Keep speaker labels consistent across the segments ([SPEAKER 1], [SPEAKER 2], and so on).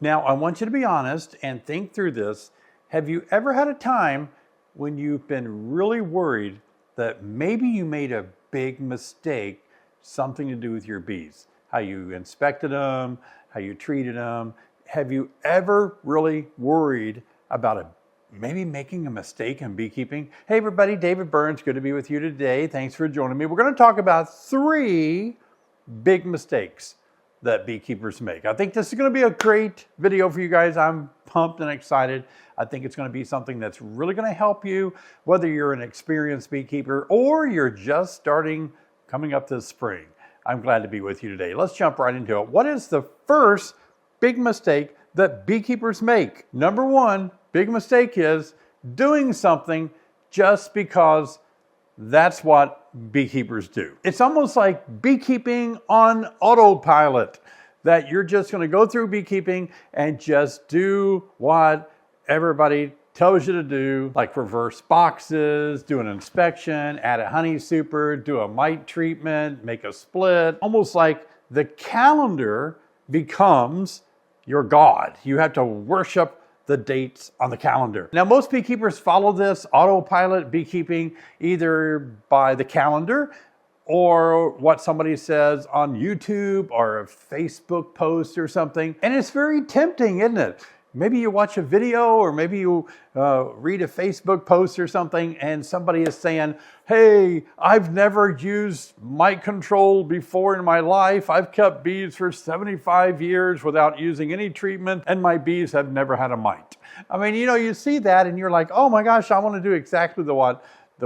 [SPEAKER 1] Now, I want you to be honest and think through this. Have you ever had a time when you've been really worried that maybe you made a big mistake, something to do with your bees? How you inspected them, how you treated them. Have you ever really worried about maybe making a mistake in beekeeping? Hey everybody, David Burns, good to be with you today. Thanks for joining me. We're going to talk about 3 big mistakes that beekeepers make. I think this is going to be a great video for you guys. I'm pumped and excited. I think it's going to be something that's really going to help you, whether you're an experienced beekeeper or you're just starting coming up this spring. I'm glad to be with you today. Let's jump right into it. What is the first big mistake that beekeepers make? Number 1 big mistake is doing something just because that's what beekeepers do. It's almost like beekeeping on autopilot, that you're just going to go through beekeeping and just do what everybody tells you to do, like reverse boxes, do an inspection, add a honey super, do a mite treatment, make a split. Almost like the calendar becomes your god. You have to worship the dates on the calendar. Now, most beekeepers follow this autopilot beekeeping either by the calendar or what somebody says on YouTube or a Facebook post or something. And it's very tempting, isn't it? Maybe you watch a video or maybe you read a Facebook post or something and somebody is saying, hey, I've never used Mite Control before in my life. I've kept bees for 75 years without using any treatment and my bees have never had a mite. I mean, you see that and you're like, oh my gosh, I want to do exactly the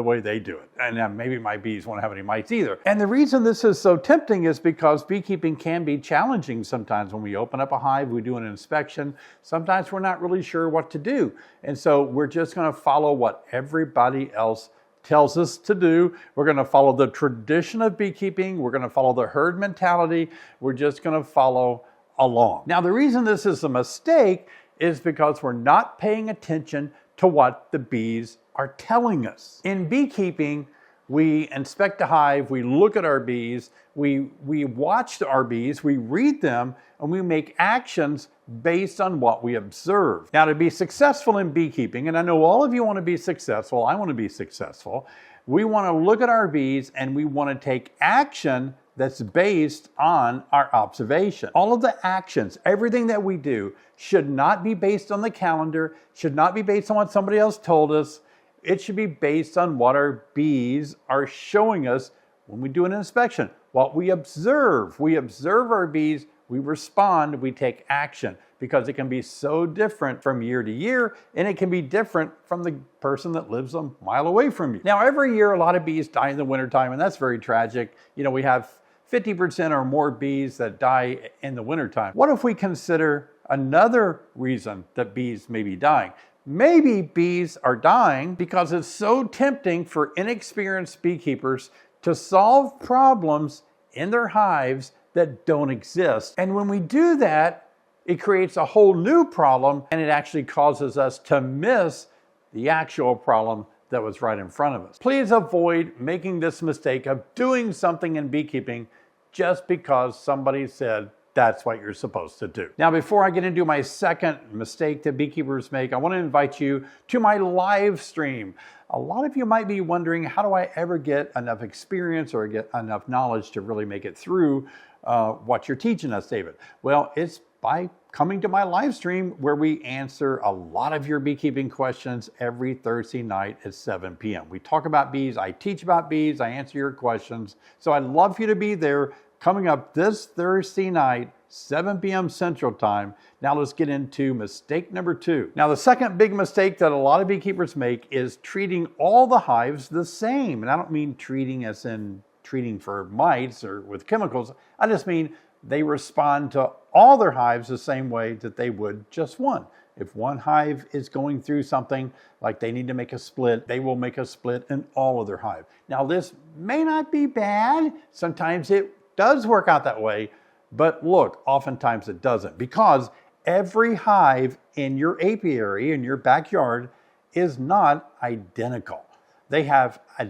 [SPEAKER 1] way they do it. And maybe my bees won't have any mites either. And the reason this is so tempting is because beekeeping can be challenging sometimes. When we open up a hive, we do an inspection. Sometimes we're not really sure what to do. And so we're just going to follow what everybody else tells us to do. We're going to follow the tradition of beekeeping. We're going to follow the herd mentality. We're just going to follow along. Now, the reason this is a mistake is because we're not paying attention to what the bees are telling us. In beekeeping, we inspect a hive, we look at our bees, we watch our bees, we read them, and we make actions based on what we observe. Now, to be successful in beekeeping, and I know all of you want to be successful, I want to be successful, we want to look at our bees and we want to take action that's based on our observation. All of the actions, everything that we do should not be based on the calendar, should not be based on what somebody else told us. It should be based on what our bees are showing us when we do an inspection. What we observe. We observe our bees, we respond, we take action, because it can be so different from year to year, and it can be different from the person that lives a mile away from you. Now, every year, a lot of bees die in the wintertime, and that's very tragic. We have 50% or more bees that die in the wintertime. What if we consider another reason that bees may be dying? Maybe bees are dying because it's so tempting for inexperienced beekeepers to solve problems in their hives that don't exist. And when we do that, it creates a whole new problem, and it actually causes us to miss the actual problem that was right in front of us. Please avoid making this mistake of doing something in beekeeping just because somebody said that's what you're supposed to do. Now, before I get into my second mistake that beekeepers make, I want to invite you to my live stream. A lot of you might be wondering, how do I ever get enough experience or get enough knowledge to really make it through what you're teaching us, David? Well, it's by coming to my live stream where we answer a lot of your beekeeping questions every Thursday night at 7 p.m. We talk about bees, I teach about bees, I answer your questions. So I'd love for you to be there coming up this Thursday night, 7 p.m. Central Time. Now let's get into mistake number 2. Now, the second big mistake that a lot of beekeepers make is treating all the hives the same. And I don't mean treating as in treating for mites or with chemicals. I just mean they respond to all their hives the same way that they would just one. If one hive is going through something like they need to make a split, they will make a split in all of their hive. Now, this may not be bad. Sometimes it does work out that way, but look, oftentimes it doesn't, because every hive in your apiary, in your backyard, is not identical. They have a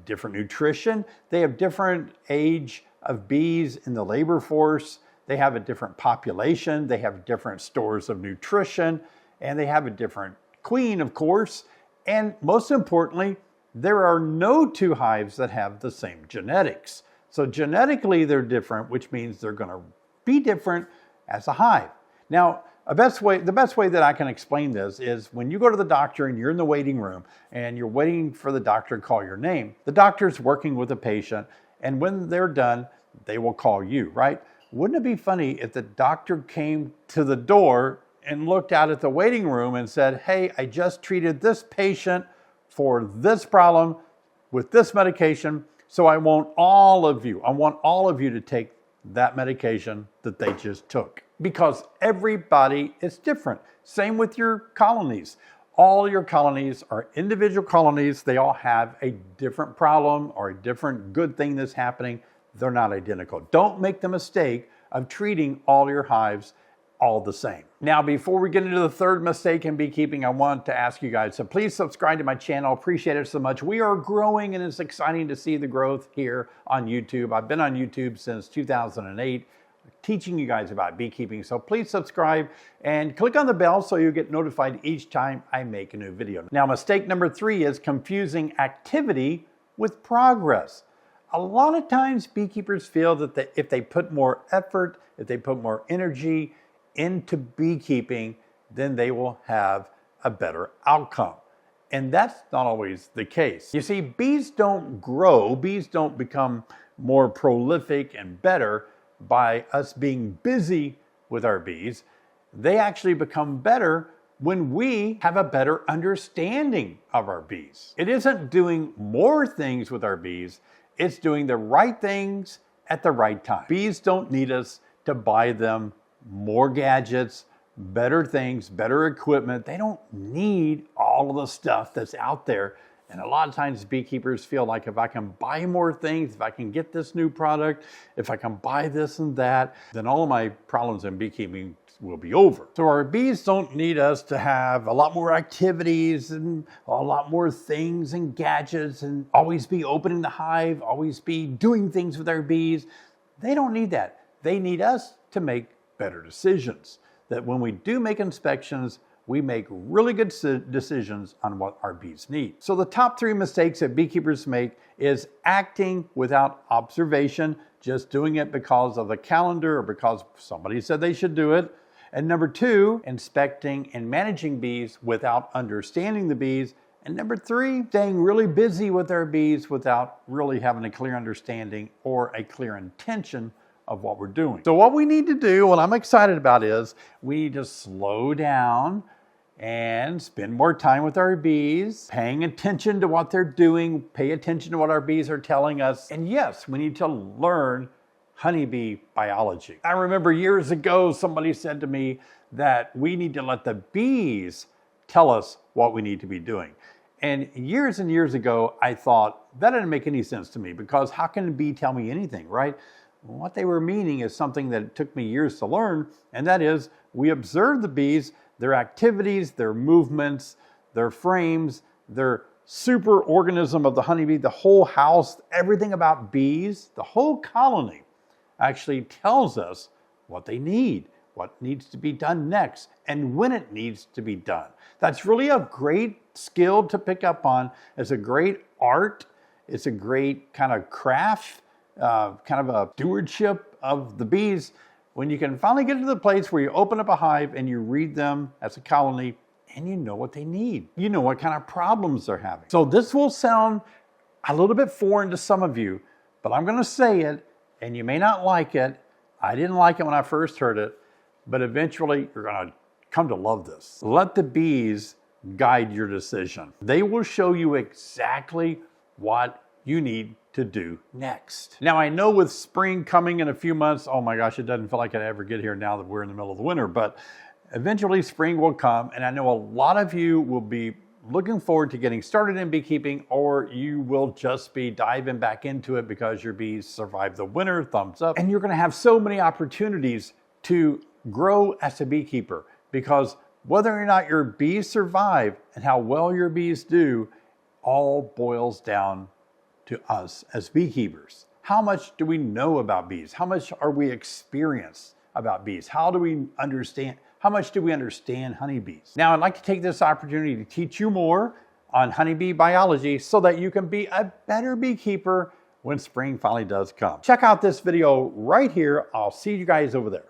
[SPEAKER 1] different nutrition. They have different age of bees in the labor force. they have a different population, they have different stores of nutrition, and they have a different queen, of course. And most importantly, there are no two hives that have the same genetics. So genetically they're different, which means they're going to be different as a hive. Now, the best way that I can explain this is when you go to the doctor and you're in the waiting room and you're waiting for the doctor to call your name, the doctor's working with a patient, and when they're done, they will call you, right? Wouldn't it be funny if the doctor came to the door and looked out at the waiting room and said, hey, I just treated this patient for this problem with this medication, so I want all of you to take that medication that they just took. Because everybody is different. Same with your colonies. All your colonies are individual colonies. They all have a different problem or a different good thing that's happening. They're not identical. Don't make the mistake of treating all your hives all the same. Now, before we get into the third mistake in beekeeping, I want to ask you guys to please subscribe to my channel. Appreciate it so much. We are growing and it's exciting to see the growth here on YouTube. I've been on YouTube since 2008, teaching you guys about beekeeping. So please subscribe and click on the bell so you get notified each time I make a new video. Now, mistake number 3 is confusing activity with progress. A lot of times beekeepers feel that if they put more effort, if they put more energy into beekeeping, then they will have a better outcome. And that's not always the case. You see, bees don't grow, bees don't become more prolific and better by us being busy with our bees. They actually become better when we have a better understanding of our bees. It isn't doing more things with our bees, it's doing the right things at the right time. Bees don't need us to buy them more gadgets, better things, better equipment. They don't need all of the stuff that's out there. And a lot of times beekeepers feel like if I can buy more things, if I can get this new product, if I can buy this and that, then all of my problems in beekeeping will be over. So our bees don't need us to have a lot more activities and a lot more things and gadgets and always be opening the hive, always be doing things with our bees. They don't need that. They need us to make better decisions. That when we do make inspections, we make really good decisions on what our bees need. So the top 3 mistakes that beekeepers make is acting without observation, just doing it because of the calendar or because somebody said they should do it. And number 2, inspecting and managing bees without understanding the bees. And number 3, staying really busy with our bees without really having a clear understanding or a clear intention of what we're doing. So what we need to do, what I'm excited about, is we need to slow down and spend more time with our bees, paying attention to what they're doing, pay attention to what our bees are telling us. And yes, we need to learn honeybee biology. I remember years ago, somebody said to me that we need to let the bees tell us what we need to be doing. And years ago, I thought that didn't make any sense to me, because how can a bee tell me anything, right? What they were meaning is something that took me years to learn, and that is we observe the bees, their activities, their movements, their frames, their super organism of the honeybee, the whole house, everything about bees, the whole colony actually tells us what they need, what needs to be done next, and when it needs to be done. That's really a great skill to pick up on. It's a great art. It's a great kind of craft. Kind of a stewardship of the bees, when you can finally get to the place where you open up a hive and you read them as a colony and you know what they need. You know what kind of problems they're having. So this will sound a little bit foreign to some of you, but I'm going to say it, and you may not like it. I didn't like it when I first heard it, but eventually you're going to come to love this. Let the bees guide your decision. They will show you exactly what you need to do next. Now, I know with spring coming in a few months, oh my gosh, it doesn't feel like it ever get here now that we're in the middle of the winter, but eventually spring will come, and I know a lot of you will be looking forward to getting started in beekeeping, or you will just be diving back into it because your bees survived the winter, thumbs up, and you're gonna have so many opportunities to grow as a beekeeper, because whether or not your bees survive and how well your bees do all boils down to us as beekeepers. How much do we know about bees? How much are we experienced about bees? How much do we understand honeybees? Now, I'd like to take this opportunity to teach you more on honeybee biology so that you can be a better beekeeper when spring finally does come. Check out this video right here. I'll see you guys over there.